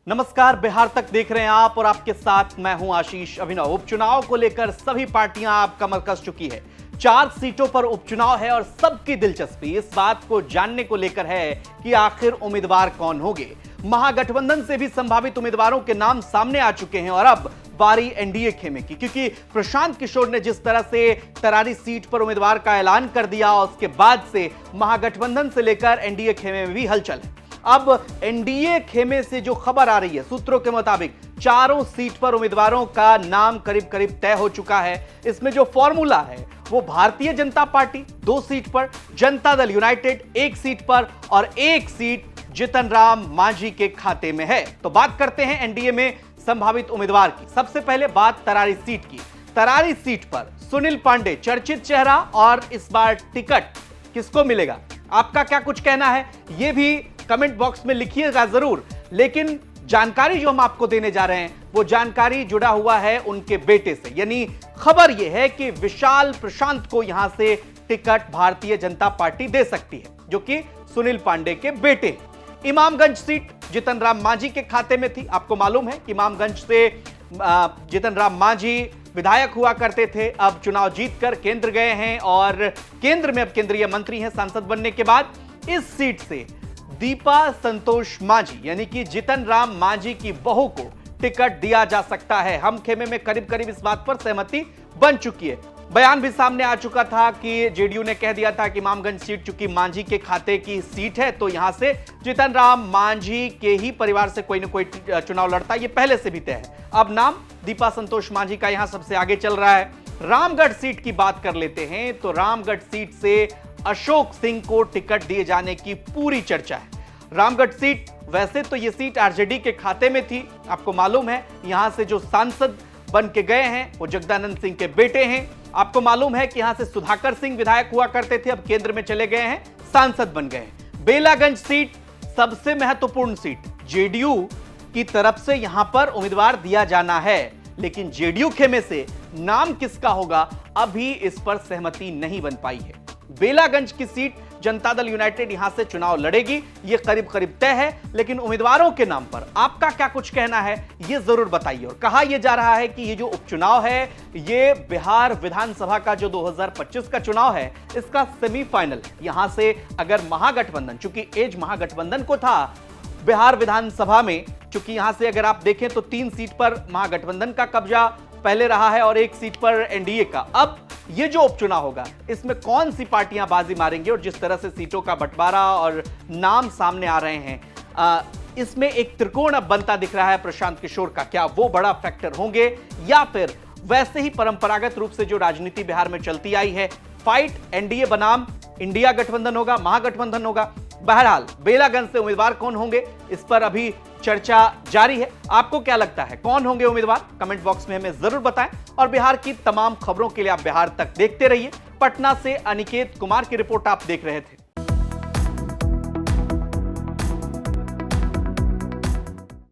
नमस्कार, बिहार तक देख रहे हैं आप और आपके साथ मैं हूं आशीष अभिनव। उपचुनाव को लेकर सभी पार्टियां आप कमर कस चुकी है। 4 सीटों पर उपचुनाव है और सबकी दिलचस्पी इस बात को जानने को लेकर है कि आखिर उम्मीदवार कौन होंगे। महागठबंधन से भी संभावित उम्मीदवारों के नाम सामने आ चुके हैं और अब बारी एनडीए खेमे की, क्योंकि प्रशांत किशोर ने जिस तरह से तरारी सीट पर उम्मीदवार का ऐलान कर दिया, उसके बाद से महागठबंधन से लेकर एनडीए खेमे में भी हलचल है। अब एनडीए खेमे से जो खबर आ रही है, सूत्रों के मुताबिक चारों सीट पर उम्मीदवारों का नाम करीब करीब तय हो चुका है। इसमें जो फॉर्मूला है वो भारतीय जनता पार्टी 2 सीट पर, जनता दल यूनाइटेड 1 सीट पर और 1 सीट जीतन राम मांझी के खाते में है। तो बात करते हैं एनडीए में संभावित उम्मीदवार की। सबसे पहले बात तरारी सीट की। तरारी सीट पर सुनील पांडे चर्चित चेहरा और इस बार टिकट किसको मिलेगा, आपका क्या कुछ कहना है ये भी कमेंट बॉक्स में लिखिएगा जरूर। लेकिन जानकारी जो हम आपको देने जा रहे हैं वो जानकारी जुड़ा हुआ है उनके बेटे से, यानी खबर यह है कि विशाल प्रशांत को यहां से टिकट भारतीय जनता पार्टी दे सकती है, जो कि सुनील पांडे के बेटे। इमामगंज सीट जीतन राम मांझी के खाते में थी। आपको मालूम है कि इमामगंज से जीतन राम मांझी विधायक हुआ करते थे, अब चुनाव जीतकर केंद्र गए हैं और केंद्र में अब केंद्रीय मंत्री हैं सांसद बनने के बाद। इस सीट से दीपा संतोष मांझी यानी कि जीतन राम मांझी की बहू को टिकट दिया जा सकता है। हम खेमे में करीब करीब इस बात पर सहमति बन चुकी है। बयान भी सामने आ चुका था कि जेडीयू ने कह दिया था कि इमामगंज सीट चूंकि मांझी के खाते की सीट है तो यहां से जीतन राम मांझी के ही परिवार से कोई ना कोई चुनाव लड़ता, ये पहले से भी तय है। अब नाम दीपा संतोष मांझी का यहां सबसे आगे चल रहा है। रामगढ़ सीट की बात कर लेते हैं तो रामगढ़ सीट से अशोक सिंह को टिकट दिए जाने की पूरी चर्चा है। रामगढ़ सीट, वैसे तो यह सीट आरजेडी के खाते में थी, आपको मालूम है यहां से जो सांसद बन के गए हैं वो जगदानंद सिंह के बेटे हैं। आपको मालूम है कि यहां से सुधाकर सिंह विधायक हुआ करते थे, अब केंद्र में चले गए हैं, सांसद बन गए हैं। बेलागंज सीट सबसे महत्वपूर्ण सीट, जेडीयू की तरफ से यहां पर उम्मीदवार दिया जाना है, लेकिन जेडीयू खेमे से नाम किसका होगा अभी इस पर सहमति नहीं बन पाई है। बेलागंज की सीट जनता दल यूनाइटेड यहां से चुनाव लड़ेगी, यह करीब करीब तय है, लेकिन उम्मीदवारों के नाम पर आपका क्या कुछ कहना है यह जरूर बताइए। और कहा यह जा रहा है कि यह जो उपचुनाव है यह बिहार विधानसभा का जो 2025 का चुनाव है इसका सेमीफाइनल। यहां से अगर महागठबंधन, चूंकि एज महागठबंधन को था बिहार विधानसभा में, चूंकि यहां से अगर आप देखें तो 3 सीट पर महागठबंधन का कब्जा पहले रहा है और 1 सीट पर एनडीए का। अब ये जो उपचुनाव होगा इसमें कौन सी पार्टियां बाजी मारेंगी और जिस तरह से सीटों का बंटवारा और नाम सामने आ रहे हैं, इसमें एक त्रिकोण अब बनता दिख रहा है प्रशांत किशोर का। क्या वो बड़ा फैक्टर होंगे या फिर वैसे ही परंपरागत रूप से जो राजनीति बिहार में चलती आई है, फाइट एनडीए बनाम इंडिया गठबंधन होगा, महागठबंधन होगा। बहरहाल बेलागंज से उम्मीदवार कौन होंगे इस पर अभी चर्चा जारी है। आपको क्या लगता है कौन होंगे उम्मीदवार, कमेंट बॉक्स में हमें जरूर बताएं। और बिहार की तमाम खबरों के लिए आप बिहार तक देखते रहिए। पटना से अनिकेत कुमार की रिपोर्ट आप देख रहे थे।